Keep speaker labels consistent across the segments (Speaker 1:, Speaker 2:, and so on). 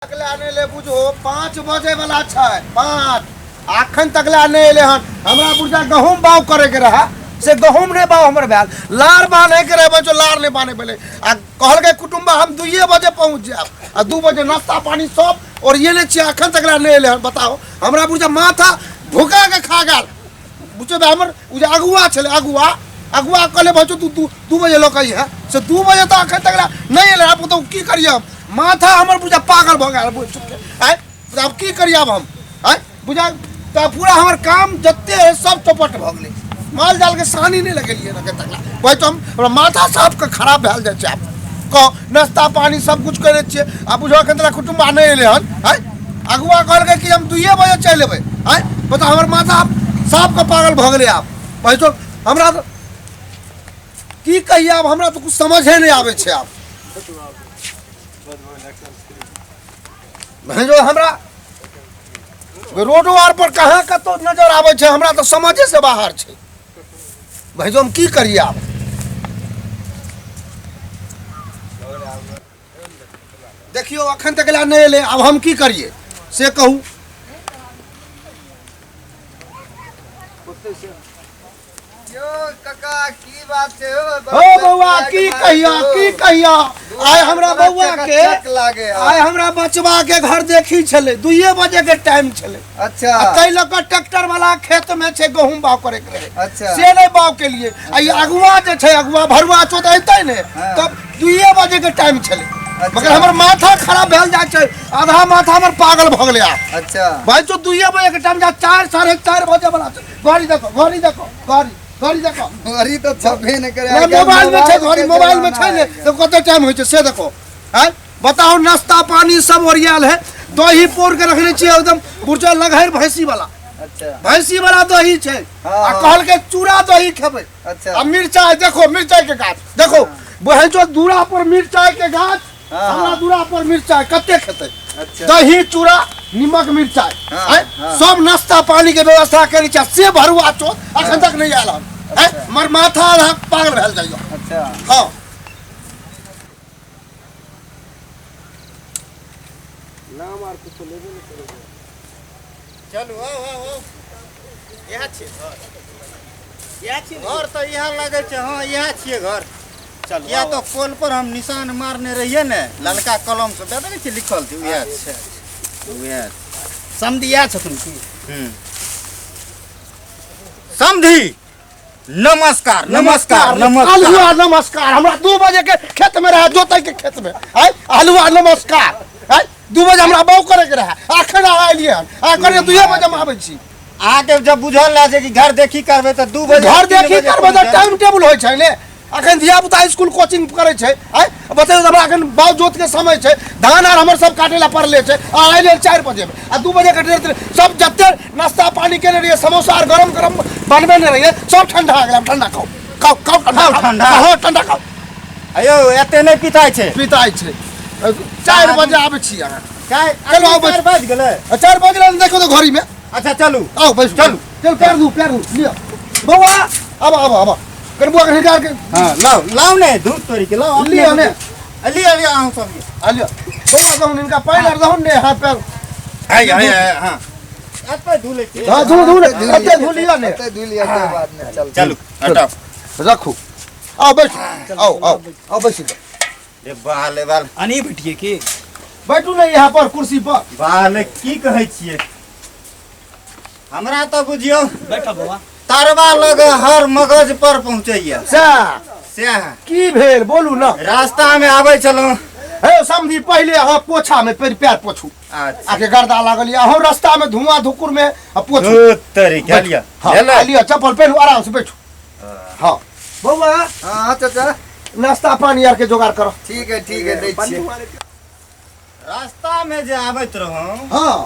Speaker 1: आने ले बुझो 5 बजे वाला छै 5 अखन तक नहीं एले हन। हमरा बुझा गहूम बाव करे के रहा से गहूम नहीं बाव हमर भेल लार बांधे के रहे जो लार नहीं बांधे पहले आ कहल के कुटुंबा हम 2 बजे पहुंच जाब आ 2 बजे नाश्ता पानी सब और ये ले छी अखन तक नहीं एले हन। बताओ हमरा बुझा माथा भूखा के खा गेल बुझे हमर उजा अगुआ छले अगुआ कहले बचो तू 2 बजे लोकई है से 2 बजे तो अखन तक नहीं एले आप तो की करिए माथा हमर बुझा पागल भ गेल बुझ आय अब की करिए अब हम आय बुझा त पूरा हमर काम जत्ते है सब चौपट भ गेलै माल जाल के सानी नहीं लगेलिए रखे तकला भाई तो हम माथा साफ के खराब भेल जाय छै आप को नाश्ता पानी सब कुछ करे छिए आ बुझो केतना कुटुंब नहीं एले हन आय अगुआ कहल के कि हम 2 बजे चल एबै आय बता हमर माथा साफ के पागल भ गेलै आप भाई तो हमरा की कहिए अब हमरा तो कुछ समझे नहीं आवे छै आप जो हमरा रोडो आर पर कहाँ कतो नजर आवे छै हमरा तो समझे से बाहर छै भाई जो हम की करिए आप देखियो अखन तक ला नहीं एले अब हम की करिए से कहू
Speaker 2: काका की बात छै
Speaker 1: हो बउआ की कहिया आय हमरा बउआ के आय हमरा बचवा के घर देखी छले 2 बजे के टाइम छले।
Speaker 2: अच्छा
Speaker 1: तै लक ट्रैक्टर वाला खेत में छे गहूम बाव करे के रहे
Speaker 2: अच्छा
Speaker 1: से नहीं बाव के लिए आ अगुआ जे छे अगुआ भरुआ चोत एतै ने तब 2 बजे के टाइम छले। मगर हमर माथा खराब भेल जाय छै आधा माथा हमर पागल भ गेलै आ
Speaker 2: अच्छा भाई
Speaker 1: तो 2 बजे के टाइम जा 4 4:30 बजे वाला छै गाड़ी देखो
Speaker 2: गाड़ी तो छबे न करे
Speaker 1: मोबाइल में छै घड़ी मोबाइल में छै ने तो कते टाइम होय छै से देखो हैं बताओ नाश्ता पानी सब ओरियाल है दही पोर के रखने छी एकदम बुरजा लगहर भैंसी वाला
Speaker 2: अच्छा
Speaker 1: भैंसी वाला दही छै आ कहल के चूड़ा दही खेबै
Speaker 2: अच्छा
Speaker 1: आ मिर्चाई देखो मिर्चाई के गाछ देखो बहन जो दूरा पर मिर्चाई के गाछ हमरा दूरा पर मिर्चाई कते खेतै
Speaker 2: अच्छा
Speaker 1: दही चूड़ा निमक मिर्चाई सब नाश्ता पानी के व्यवस्था करी छै से भरुआ चोत अखन तक नहीं आयल है मर माथा पागल भेल जाइयो
Speaker 2: अच्छा
Speaker 1: हां नाम आर कुछ लेबे नहीं करो
Speaker 3: चलू हो यहाँ छिए घर तो यहाँ लगे छै हाँ यहाँ छिए घर चल या तो पोल पर हम निशान मारने रहिए ने ललका कलम से देखे छी लिखल थी वह समझिया छथुन की समझी नमस्कार नमस्कार
Speaker 1: नमस्कार नमस्कार हमरा 2 बजे के खेत में रहा जोतै के खेत में आय हलवा नमस्कार आय 2 बजे हमरा बाव करे के रहा अखन आइलिए आ करे 2 बजे हम आबै छी
Speaker 3: आके जब बुझल ला जे कि घर देखी करबे त 2 बजे
Speaker 1: घर देखी करबे त टाइम टेबल होय छै ने अखन धिया पुता स्कूल कोचिंग करे छै आय बताइयो हमरा अखन बाव जोत के समय छै धान आर हमर सब काटे ला पड़ले छै आ आइले 4 बजे में आ 2 बजे के सब जत्ते नाश्ता पानी के रहिए समोसा आर गरम गरम बनबे ने रहिए सब ठंडा आ गेल ठंडा खाओ ठंडा खाओ
Speaker 3: अयो एते नहीं पिताई छै
Speaker 1: 4 बजे आबै छी अहाँ
Speaker 3: चलो 4 बज गेलै
Speaker 1: 4 बजे देखो तो घड़ी में
Speaker 3: अच्छा चलू
Speaker 1: आओ बैठ चल पैर दू लियो बउआ अब करबुआ के हिकार के
Speaker 3: हां लाओ ने धूप तोरी के लाओ
Speaker 1: लियो ने
Speaker 3: लियो आऊं सब
Speaker 1: लियो बउआ कहूं इनका पैर आर दहन ने हाथ पैर
Speaker 3: हां एते धुले के
Speaker 1: हां धुल एते धुलिया ने
Speaker 2: एते धुलिया के बाद में
Speaker 3: चलू हटाओ
Speaker 1: रखू आओ बैठ आओ बैठ
Speaker 3: रे बाले बाल
Speaker 1: आनी बैठिए की बैठू ने यहाँ पर कुर्सी पर
Speaker 3: बाले की कहै छियै हमरा तो बुझियो
Speaker 1: बैठो बउआ
Speaker 3: तरवा लग हर मगज पर पहुंचैया से
Speaker 1: की भेल बोलू ना
Speaker 3: रास्ता में आबै छलौ
Speaker 1: हे समझी पहले अहाँ पोछा में पैर पोछू
Speaker 3: अच्छा
Speaker 1: आके गर्दा लागल या हम रास्ता में धुआं धुकुर में पोछू
Speaker 3: तरी के लिया
Speaker 1: हां लिया चप्पल पहनू आराम से बैठू हां बउआ
Speaker 2: हां चाचा
Speaker 1: नाश्ता पानी यार के जुगाड़ करो
Speaker 2: ठीक है दै छी
Speaker 3: रास्ता में जे आबैत रहौ
Speaker 1: हां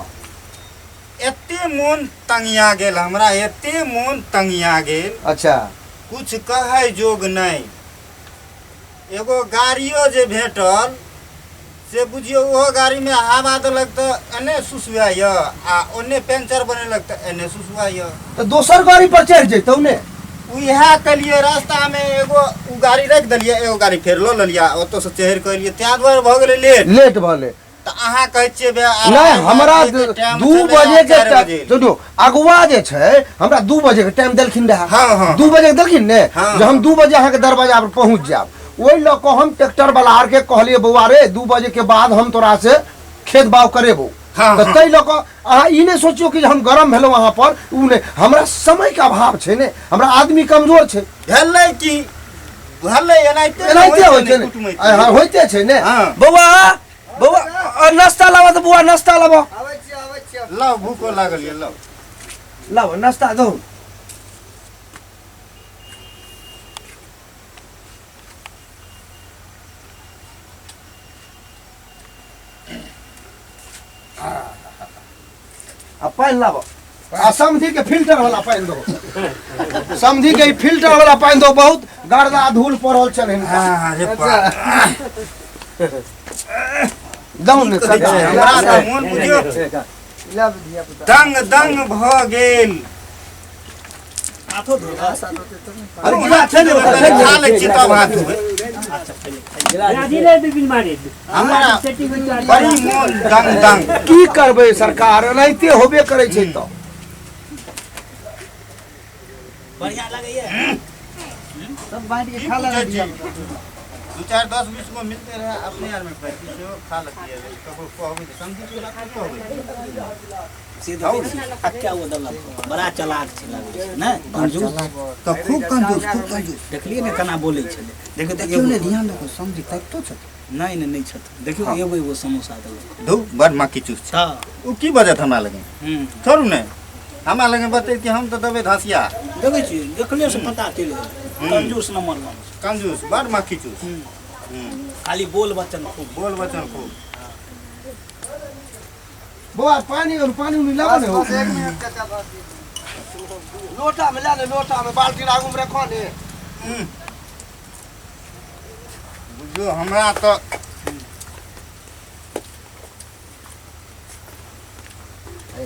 Speaker 3: एते मन तंगिया गेल हमरा एते मन तंगिया गेल
Speaker 1: अच्छा
Speaker 3: कुछ कहै जोग नहीं एगो गाड़ियो जे भेटल से बुझियो वो गाड़ी में हवा देलक त एने सुसुआय आ ओने पंचर बनेलक त एने सुसुआय
Speaker 1: तो दोसर गाड़ी पर चढ़ जैतौ ने
Speaker 3: उहा कलिए रास्ता में एगो उ गाड़ी रख दलिए एगो गाड़ी फेर लो ललिया ओतो से चढ़ के लिए त्या द्वार भ गेले लेट
Speaker 1: लेट भले
Speaker 3: तो अहाँ कहै छियै बे
Speaker 1: नहीं हमरा 2 बजे के टाइम सुनो अगुआ जे छै हमरा 2 बजे के टाइम देलखिन रहे।
Speaker 3: हाँ, हाँ।
Speaker 1: 2 बजे के देलखिन ने
Speaker 3: हाँ,
Speaker 1: जो हम 2 बजे अहाँ के दरवाजा पर पहुंच जाब ओइ ल को हम ट्रैक्टर वाला आर के कहलिए बउआ रे 2 बजे के बाद हम तोरा से खेत बाव करेबो।
Speaker 3: हाँ,
Speaker 1: तो
Speaker 3: हाँ।
Speaker 1: तै ल को अहाँ ई ने सोचियो कि हम गरम भेलो वहां पर उ ने हमरा समय के अभाव छै ने हमरा आदमी कमजोर छै
Speaker 3: भेलै की भेलै एनाइते
Speaker 1: एनाइते होइ छै ने हाँ होइते छै ने
Speaker 3: हाँ।
Speaker 1: बउआ बउआ नाश्ता लाबा तो बउआ नाश्ता लाबा
Speaker 2: आबै छी
Speaker 3: लाउ भूखो लागल ये लाउ
Speaker 1: लाबा नाश्ता दो आ पानी लाबो आ समधी के फिल्टर वाला पानी दो समधी के फिल्टर वाला पानी दो बहुत गर्दा धूल पड़ल छल
Speaker 3: हाँ रे बा
Speaker 1: दौन ने
Speaker 3: हमरा त मोन बुझियो
Speaker 2: लब दिया पुता
Speaker 3: दंग दंग भ गेल
Speaker 1: अरे गिला छै ने
Speaker 3: खा लै छी तब हाथ हमरा बड़ी मोन दंग दंग
Speaker 1: की करबै सरकार एनाहिते होबे करै छै तो
Speaker 4: बढ़िया लगैया
Speaker 2: सब बांट के खा ला दिया
Speaker 3: 2 4 10 20 को मिलते रहे अपने यार में पैसे से खा लेती है कबो कहबै त समझी के बात कहबै
Speaker 4: सीधा क्या वो दलल बड़ा चालाक छै लागै छै ने कंजूस
Speaker 3: तो खूब कंजूस
Speaker 4: देखलिए ने केना बोलै छले देखियो
Speaker 2: देखियो
Speaker 4: देखियो
Speaker 2: ने ध्यान रखो समझी कतो छ
Speaker 4: नहीं नहीं छथि देखियो एगो एगो समोसा देलक
Speaker 3: दो बड़ मक्की चूस छै
Speaker 4: हां
Speaker 3: उ की बजत हमरा लगे छोड़ू ने हमरा लगे बतै कि हम तो देबै धसिया
Speaker 4: देखै छी देखले से पता चल गेल कंजूस नंबर 1
Speaker 3: कंजूस बड़ मक्की चूस
Speaker 4: खाली बोल वचन खूब
Speaker 3: बोल वचन खूब
Speaker 1: बउआ पानी में लाबो ने
Speaker 2: बस 1 मिनट चाचा बस
Speaker 1: लोटा में ला ले लोटा में बाल्टी आगू में रखो ने
Speaker 3: बुझियो हमरा तो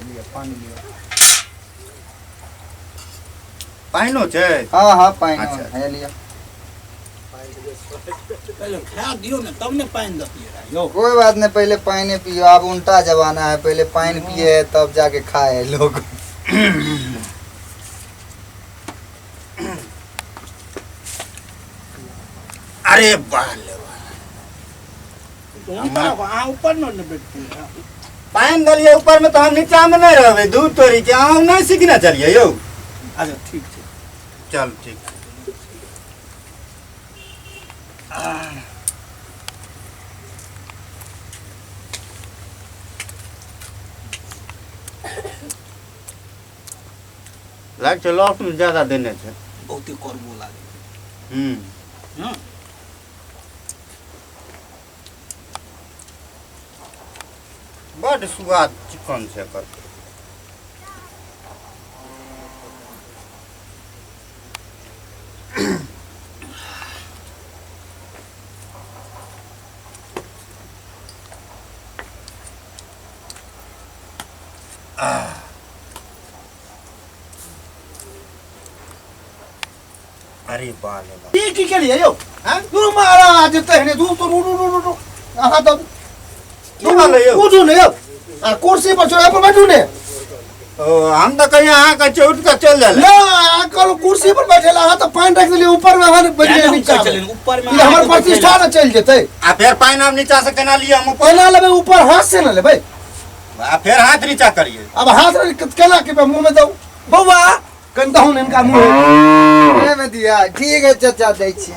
Speaker 2: लिया पानी लिया
Speaker 3: पाइनो छै
Speaker 2: हां हां पानी
Speaker 3: अच्छा।
Speaker 2: है लिया
Speaker 4: पहले खा दियो ने तब ने पानी दतिए यो
Speaker 2: कोई बात नहीं पहले पानी पियो अब उल्टा जमाना है पहले पानी पिए है तब जाके खाए लोग
Speaker 3: अरे बाल
Speaker 4: ऊपर न बैठती
Speaker 3: पाइन दलिए ऊपर में तो हम नीचा में नहीं रहबे दूध तोड़ी के अहाँ नहीं सीखना चलिए यो
Speaker 4: अच्छा ठीक छै
Speaker 3: चल ठीक लाइट लॉक में ज्यादा देने छै
Speaker 4: बहुते करबो लागे हां
Speaker 3: बड़ स्वाद चिकन छै एकर अरे बाले
Speaker 1: की के लिए यो हां तू महाराज तहने तू तो रू आहा तो
Speaker 3: की बोले यो
Speaker 1: उठू ने यो आ कुर्सी पर चढ़े पर बैठू ने
Speaker 3: ओ हम तो कहीं अहाँ का चौट का चल जाला
Speaker 1: ना कल कुर्सी पर बैठेला हां तो पानी रख देली ऊपर में हां बैठे नीचे
Speaker 4: चले ऊपर में
Speaker 1: ये हमर प्रतिष्ठा न चल जेतै
Speaker 3: आ फिर पाइन हम नीचा से केना लिए हम ऊपर
Speaker 1: केना लेबे ऊपर हाथ से न लेबे
Speaker 3: आ फिर हाथ नीचा करिए
Speaker 1: अब हाथ केना के मुंह में दो बउआ कंदहु इनका मुंह
Speaker 2: में दिया ठीक है चाचा दै छी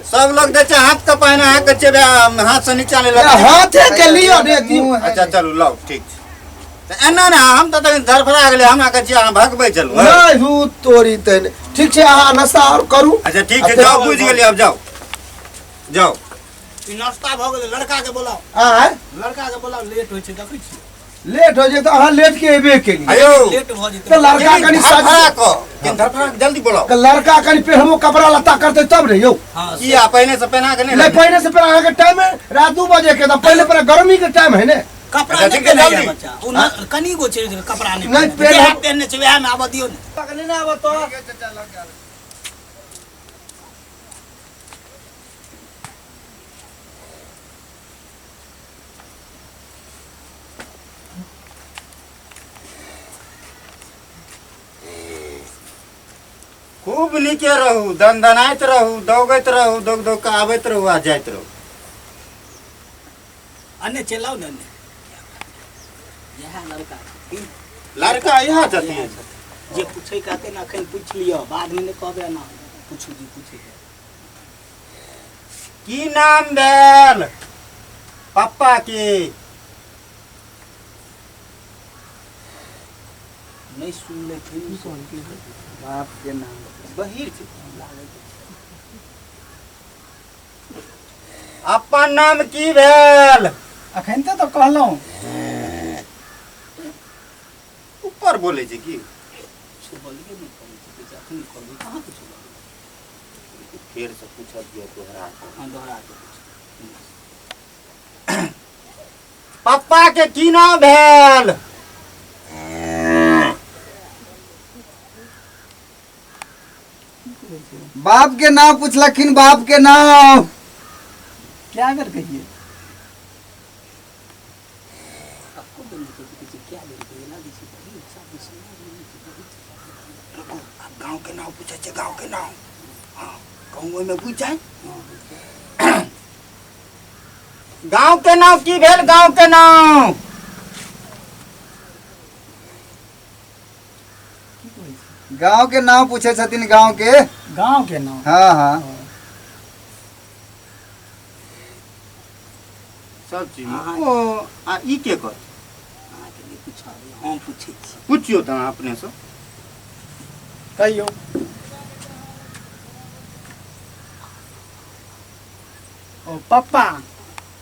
Speaker 3: सब लोग देखे हाथ का पाइन अहाँ के चेबे हाथ से नीचा ले लगा
Speaker 1: हाथे के लियो ने दियो
Speaker 3: अच्छा चलू लाओ ठीक छै त एना ना हम त धरफड़ा गेले हमरा के छी अहाँ भगबै चलू
Speaker 1: नहीं हु तोरी तने ठीक छै अहाँ नाश्ता और करू
Speaker 3: अच्छा ठीक छै जाओ बुझ गेलिए अब जाओ जाओ
Speaker 4: ई नाश्ता भ गेलै लड़का के बोलाओ
Speaker 1: आय
Speaker 4: लड़का के बोलाओ लेट होय छै देखै छी
Speaker 1: लेट हो जे तो अहाँ लेट के एबे के लिए
Speaker 3: आयो
Speaker 4: लेट भ
Speaker 1: तो
Speaker 4: जेतै
Speaker 1: लड़का कनी
Speaker 3: धरफड़ा
Speaker 1: सज
Speaker 3: को कि धरफड़ा जल्दी बोलाओ
Speaker 1: के लड़का कनी पहनबो कपड़ा लत्ता करते तब रे यो
Speaker 4: हां
Speaker 3: की आ पहले से पहना के
Speaker 1: नहीं
Speaker 3: नहीं
Speaker 1: पहले से पहले अहाँ के टाइम है रात 2 बजे के तो पहले पहले गर्मी के टाइम है ने
Speaker 4: कपड़ा
Speaker 3: अच्छा,
Speaker 4: नहीं
Speaker 3: ठीक है,
Speaker 4: पहने
Speaker 3: जल्दी।
Speaker 4: बच्चा उ कनी गो छै कपड़ा नहीं
Speaker 1: नहीं,
Speaker 4: पहने
Speaker 1: पहले-
Speaker 4: पहनने छै वएह में आब दियो ने
Speaker 1: नहीं ना अब तो
Speaker 2: चाचा लग गया
Speaker 3: खूब नीके रहू, दनदनाइत रहू, दौगैत रहू, दौग दौग के आबैत रहू आ जाइत रहू।
Speaker 4: अन्य चलाओ ने अन्य यह लड़का
Speaker 3: लड़का यहाँ छथिन।
Speaker 4: जे पूछे कहते ना अखन पूछ लियो, बाद में नहीं कहबे ना पूछू जी पूछे
Speaker 3: की नाम भेल पप्पा के?
Speaker 4: नहीं सुन ले फिर
Speaker 2: बाप के नाम
Speaker 4: बहिर छै
Speaker 3: अपन नाम की भेल?
Speaker 5: अखन तो कहलहुँ
Speaker 3: ऊपर बोले छै की?
Speaker 4: कुछ बोलिए नहीं करी छै अखन कहबे कहां कुछ बोली
Speaker 3: फेर से पूछत दियो तोहरा।
Speaker 4: हां दोहरा के
Speaker 3: पप्पा के की नाम भेल?
Speaker 2: बाप के नाम पूछलखिन, बाप के नाम।
Speaker 5: क्या कर कहिए
Speaker 4: आपको बोलने के पीछे क्या देखे ना दिसी बड़ी सब सुना
Speaker 3: गांव के नाम पूछे छै, गांव के नाम। हाँ गाँव में पूछ जाए। गांव के नाम की भेल? गांव के नाम
Speaker 2: गांव के नाम पूछे छथिन, गांव के।
Speaker 5: गांव के नाम।
Speaker 2: हाँ हाँ
Speaker 3: सब चीज
Speaker 4: हाँ।
Speaker 3: ओ आ ई के कर
Speaker 4: हां के लिए पूछा हम पूछे छी
Speaker 3: पूछियो त अपने से।
Speaker 5: कहियो ओ पप्पा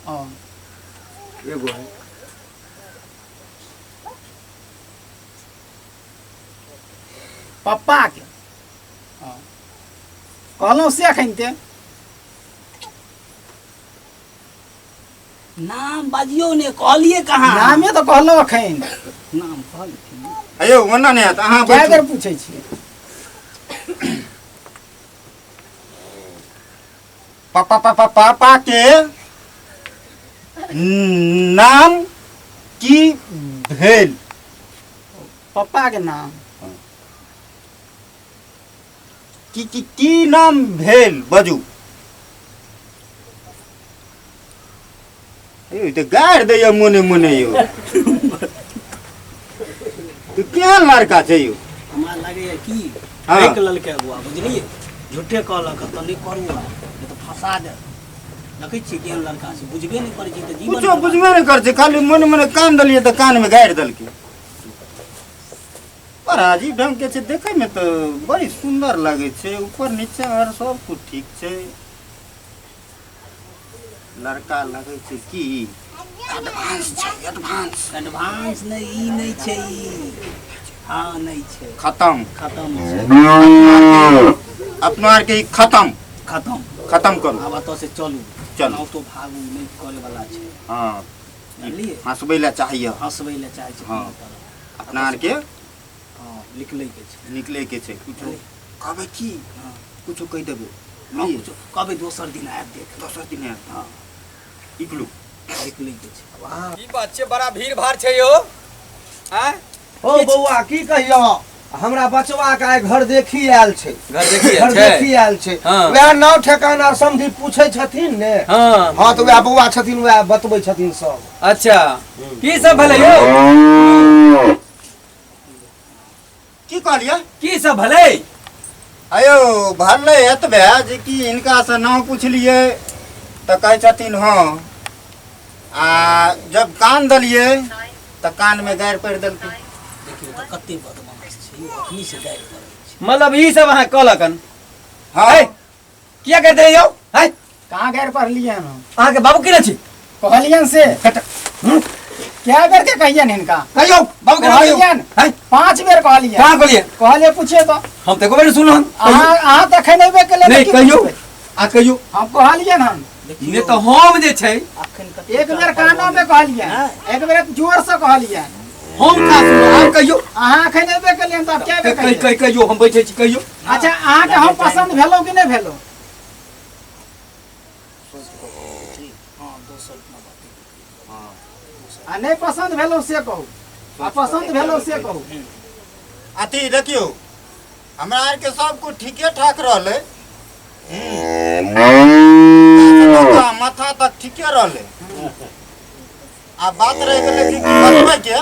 Speaker 5: ओ
Speaker 2: एगो है।
Speaker 5: पप्पा के कहलहुँ से अखन ते
Speaker 4: नाम बाजियो ने कहलिए कहां
Speaker 5: नामे तो कहलहुँ अखन।
Speaker 4: नाम कहलखिन
Speaker 3: अयो ओना नहीं आता अहाँ
Speaker 5: क्या
Speaker 3: बैठू।
Speaker 5: कर पूछे छियै?
Speaker 3: पापा के नाम की भेल?
Speaker 5: पप्पा के नाम
Speaker 3: की नाम भेल बजू। अयो तो गाड़ दैया मोने मोने यो। तू क्या लड़का छै यो?
Speaker 4: हमरा लगे है कि
Speaker 3: हाँ।
Speaker 4: एक ललके हुआ बुझलिए झूठे कहलक त नहीं करू नहीं तो फंसा दे देखै छी केहन लड़का छै बुझबे नहीं करै छै त जीवन
Speaker 3: कुछो बुझबे नहीं कर छै, खाली मोने मोने कान दलिए तो कान में गाड़ दलके। पर अजीब ढंग के छै, देखे में तो बड़ी सुंदर लगे छै, ऊपर नीचे और सब कुछ ठीक छै। लड़का लगे छै की एडवांस छै, एडवांस
Speaker 4: एडवांस नहीं ई नहीं छै ई हाँ नहीं छै
Speaker 3: खत्म
Speaker 4: खत्म छै
Speaker 3: अपना आर के ई खत्म
Speaker 4: खत्म
Speaker 3: करू।
Speaker 4: आब एतऽ से चलू
Speaker 3: चलू।
Speaker 4: नाउ तो भागू नहीं करे वाला छै
Speaker 3: हाँ
Speaker 4: बुझलिए
Speaker 3: हंसबै ला चाहिए।
Speaker 4: हंसबै ले चाहे छै
Speaker 3: हाँ।
Speaker 4: कोनो तरह।
Speaker 3: अपना आर के
Speaker 4: हाँ निकलै के छै
Speaker 3: निकले के छै। कुछो कहबै की
Speaker 4: हाँ
Speaker 3: कुछो कह देबै
Speaker 4: हाँ कुछो कहबै दोसर दिन आबि देख
Speaker 3: दोसर दिन आयब।
Speaker 4: हाँ
Speaker 3: निकलू।
Speaker 4: निकलै के छै
Speaker 6: की बात छै, बड़ा भीड़ भाड़ छै यौ। हैं
Speaker 1: ओ बौआ की कहियो, हमरा बचवा के आइ घर देखी आयल छै।
Speaker 6: घर देखिए
Speaker 1: घर देखी आयल छै।
Speaker 6: हाँ।
Speaker 1: वएह नाव ठेकाना समझी पूछे छथिन ने।
Speaker 6: हाँ
Speaker 1: हाँ तो वएह बौआ छथिन, वएह बतबै छथिन सब।
Speaker 6: अच्छा की सब भले यौ?
Speaker 3: की कहलियै?
Speaker 6: की सब भले?
Speaker 3: अयो भरले एतबे जे कि हिनका से नाम पूछलिए तो कहे छथिन हाँ, आ जब कान दलिए तो कान में गाड़ पड़ दलके।
Speaker 4: देखियो त कते बदमाश छै यो अखनी से गाइड करै छै
Speaker 6: मतलब ई सब अहाँ कहलकन?
Speaker 3: हाँ
Speaker 6: किया कहते यौ? है
Speaker 5: कहाँ गैर पढ़लिए हम?
Speaker 6: अहाँ के बाबू की छी?
Speaker 5: कहलियन से क्या करके कहियन हिनका?
Speaker 6: कहियो बाबू के
Speaker 5: कहलियन
Speaker 6: है
Speaker 5: 5 बेर कहलियन।
Speaker 6: कहां कहलिए?
Speaker 5: कहलिए पूछे तो
Speaker 6: हम ते को बेर सुनलन।
Speaker 5: अहाँ देखे नहीं बे केले
Speaker 6: नहीं कहियो आ कहियो
Speaker 5: हम कहलियन हम
Speaker 6: ने तो हम जे छै
Speaker 4: अखन कते
Speaker 5: एक बेर कानो में कहलियन, एक बेर जोर से कहलियन।
Speaker 6: हम का सुनो हम कहियो
Speaker 5: अहाँ अखन नहीं बे केलियन तब क्या बे कहियन?
Speaker 6: कहियो हम बैठे छी कहियो।
Speaker 5: अच्छा अहाँ के हम पसंद भेलो कि नहीं भेलो?
Speaker 4: हाँ दोसर ना बात
Speaker 5: आ नहीं पसंद भेलो से कहू, आ पसंद भेलो से कहू।
Speaker 3: अथी देखियो हमरा आर के सब कुछ ठीके ठाक रहले माथा तक ठीके रहले आ बात रह गेलै कि बचबै के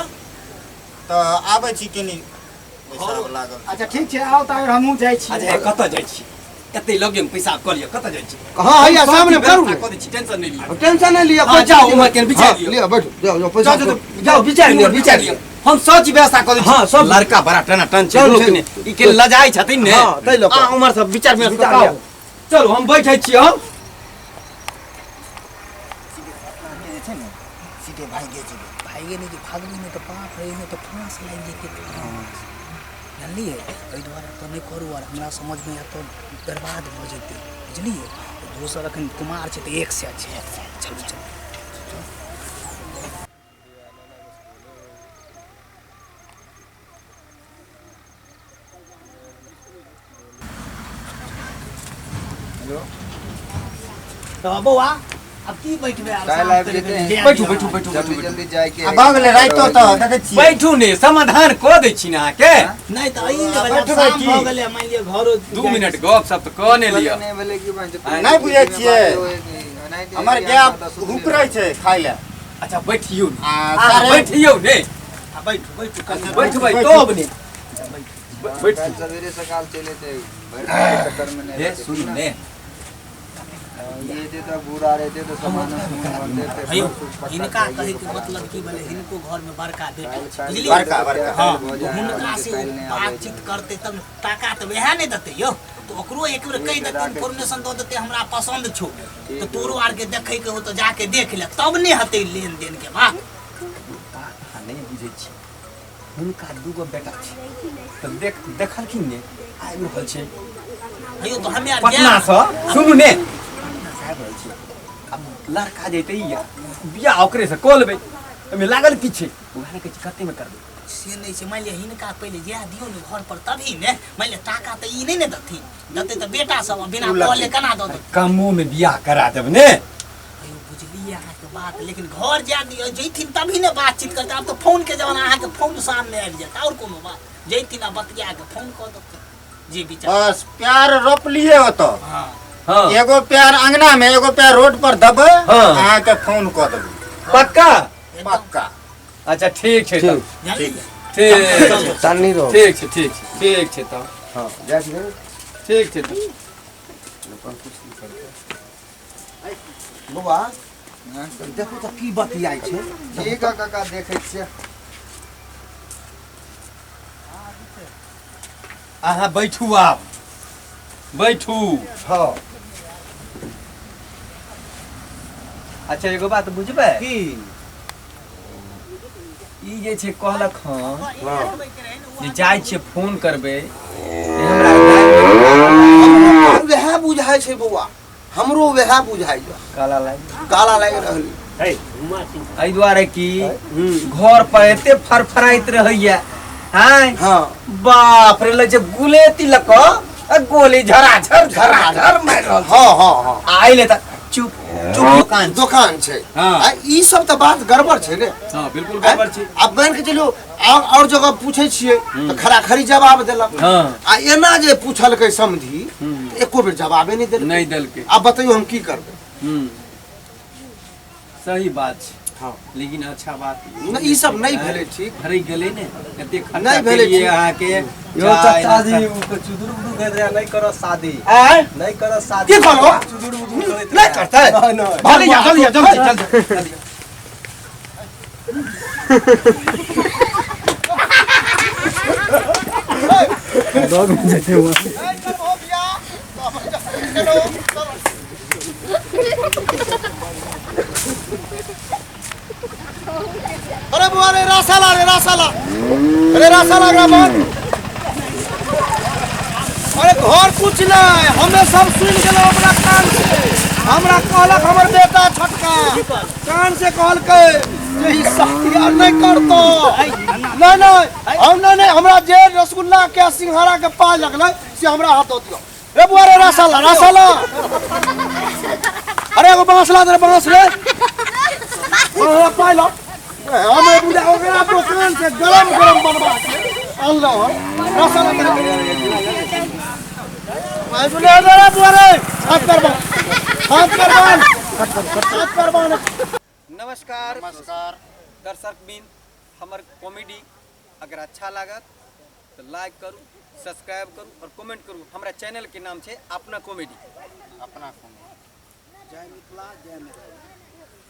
Speaker 3: तो आबै छी कनी पैसा लागल
Speaker 5: अच्छा ठीक छै आओ त हमहूँ जाइ छी
Speaker 6: अच्छा कतऽ जाइ छी एते लगे में पैसा कऽ लिअ कतऽ जाइ छी
Speaker 1: कहाँ हैया सामने करू
Speaker 6: कऽ दै छी टेंशन नहीं लिअ
Speaker 1: टेंशन नहीं लिया
Speaker 6: हाँ, जाओ उम्हर के विचार लियो
Speaker 1: लिया बैठो जाओ जाओ पैसा
Speaker 6: जाओ विचार लियो हम सब व्यवस्था कऽ दै छी
Speaker 1: हाँ, सब।
Speaker 6: लड़का बड़ा टना टन छै
Speaker 1: चल,
Speaker 6: लोक
Speaker 1: चल।
Speaker 6: ने ई के लजाई छथिन ने
Speaker 1: हाँ, तै लऽ कऽ।
Speaker 6: आ उम्हर सब विचार में
Speaker 1: विचार
Speaker 6: बताओ
Speaker 1: लियो।
Speaker 6: चलो हम बैठे छी हम
Speaker 4: सीधे भागे नहीं कि भागली नहीं तो बाप रे नहीं तो फांस लग जेतै जानलिए एहि दुआरे तो नहीं करू और हमरा समझ में तो बर्बाद भ जेतै बुझलिए दोसर अखन कुमार छै तो एक से छै चलू चलू तो बौआ अब की बैठबे
Speaker 2: काल्हि आबि जेतै
Speaker 6: बैठू
Speaker 2: जल्दी जल्दी जाए के
Speaker 3: आ भऽ गेलै राइतो तो देखै छी
Speaker 6: बैठू ने समाधान कऽ दै छी ने अहाँके
Speaker 4: नहीं तो आई ने
Speaker 3: बैठबै
Speaker 4: शाम
Speaker 3: की?
Speaker 4: भ गेलै मान लिअ घरो
Speaker 6: 2 मिनट गप सब तो कऽ ने लिअ
Speaker 2: नहीं भेलै कि बन
Speaker 3: नहीं बुझै छियै हमर गाय हुकरै छै खाइ ले
Speaker 6: अच्छा बैठियो ने
Speaker 3: आ सारे
Speaker 6: बैठियो ने
Speaker 4: बैठू
Speaker 6: बैठबै तब ने बैठ
Speaker 2: सवेरे सकाल चले थे चक्कर में
Speaker 6: हे सुन ने
Speaker 2: ये थे तो बूढ़ा रहते तो सामान बनते थे
Speaker 4: भयो हिनका कहे के मतलब की भेलै हिनको घर में बड़का बेटा छै बुझलिए
Speaker 3: बड़का बड़का
Speaker 4: हाँ हुनका से बातचीत करते तब टाका तो वह नहीं देते यो तो ओकरो एक बेर कह देते इन्फॉर्मेशन दो देते हमरा पसंद छो तो तोरो आर के देखे के हो तो जाके देख ले तब नहीं हते लेन देन के बात
Speaker 6: नहीं बुझै छी हुनका दूगो बेटा छै तऽ देखलखिन ने आबि रहल छै
Speaker 4: भयो तो हमे आर
Speaker 6: पटना से सुनू ने आबि रहल छै अब लड़का जैते या बियाह ओकरे से कऽ लेबै ओहिमे लागल की छै उएह ने कहै छै कते में करबै
Speaker 4: से नहीं से मान लिया हिनका पहले जा दियो ने घर पर तभी ने मान लिया टाका तो ई नहीं ने दथिन दते तो बेटा सब बिना कहले केना दो
Speaker 6: कमो में बियाह करा देब ने
Speaker 4: अयो बुझलिए अहाँ के बात लेकिन घर जा दियो जैथिन तभी ने बातचीत करते अब तो फोन के जमाना अहाँ के फोन सामने आबि जात और कोनो बात जैथिन आ बतिया के फोन कर दो जी विचार
Speaker 3: बस प्यार रोप लिए होतो
Speaker 4: हाँ
Speaker 6: हाँ
Speaker 3: एगो प्यार अंगना में एगो प्यार रोड पर दबे
Speaker 6: हाँ।
Speaker 3: अहाँ के फोन कऽ देबै
Speaker 6: पक्का
Speaker 4: एकदम
Speaker 3: पक्का
Speaker 6: अच्छा ठीक छै तब
Speaker 4: जान लीजिए
Speaker 6: ठीक
Speaker 1: तानी रहो
Speaker 6: ठीक छै तब
Speaker 1: हां जा छी
Speaker 6: ठीक छै तब
Speaker 1: बाबा देखो तो की बतियाई छै
Speaker 2: ठीक है काका देखे छियै
Speaker 6: अहाँ बैठू आब बैठू
Speaker 1: हां
Speaker 6: अच्छा एगो बात बुझबै
Speaker 1: की
Speaker 6: ई जे छै कहलक हँ
Speaker 1: हां
Speaker 6: जे जाइ छियै फोन करबै हमरा गाय
Speaker 1: वह बुझाय छै बौआ हमरो वह बुझाय
Speaker 6: काला लागि
Speaker 1: काला लागि रहली
Speaker 6: एहि दुआरे कि घर पर एते फरफराइत रहैया हैं
Speaker 1: हां
Speaker 6: बाप रे लगे गुलेती लक गोली झराझर मारि रहल
Speaker 1: हां हां हां
Speaker 6: आइले त चुप चुप
Speaker 1: दुकान छै
Speaker 6: हाँ।
Speaker 1: आ ई सब त बात गड़बड़ छै ने
Speaker 6: हां बिल्कुल गड़बड़ छै
Speaker 1: अब मान के चलियो और जगह पूछे छियै तो खरा खरी जवाब देलक
Speaker 6: हाँ।
Speaker 1: आ एना जे पूछलकै समझी एको बेर जवाबे नहीं देलकै
Speaker 6: नहीं देलकै
Speaker 1: अब बताइयो हम की करबै
Speaker 6: सही बात छै
Speaker 1: हाँ।
Speaker 6: लेकिन अच्छा बात
Speaker 1: ई सब नहीं भेलै ठीक
Speaker 6: हरि गेलै ने कते खर्चा
Speaker 1: नहीं भेलै
Speaker 6: केलियै
Speaker 1: ठीक।
Speaker 6: अहाँ के
Speaker 5: यो चाचा जी चुदुर बुदुर कहैत रहे नहीं करो शादी
Speaker 1: आय
Speaker 5: नहीं करो शादी
Speaker 1: की कहलो
Speaker 5: चुदुर बुदुर कहैत
Speaker 1: नहीं करतै
Speaker 5: नहीं
Speaker 1: भाग जा जल्दी
Speaker 5: डॉग में जाते हुआ
Speaker 1: अरे बुआ रे रासाला अरे रासाला ग्रामन अरे घर कुछ नहीं हमें सब सुन गेलो अपना कान से हमरा कहलक हमर बेटा छोटका कान से कहलकै जे ई सख्तिया नहीं करतो नहीं हम नहीं हमरा जे रसगुल्ला के सिंघाड़ा के पाय लगलै से हमरा हाथ दो दियो रे बुआ रे रासाला अरे एगो बांस ला दे बांस रे पाय लो हमें बुझा ओकरा दुकान से गरम बनवा के अल्लाह मैं सुने जरा बुआरे हाथ कर बा हाथ कर बा
Speaker 6: नमस्कार दर्शक बिन हमर कॉमेडी अगर अच्छा लागत तो लाइक करू, सब्सक्राइब करू और कमेंट करू। हमारा चैनल के नाम है अपना कॉमेडी।
Speaker 3: अपना कॉमेडी।
Speaker 4: जय मिथिला जय मिथिला।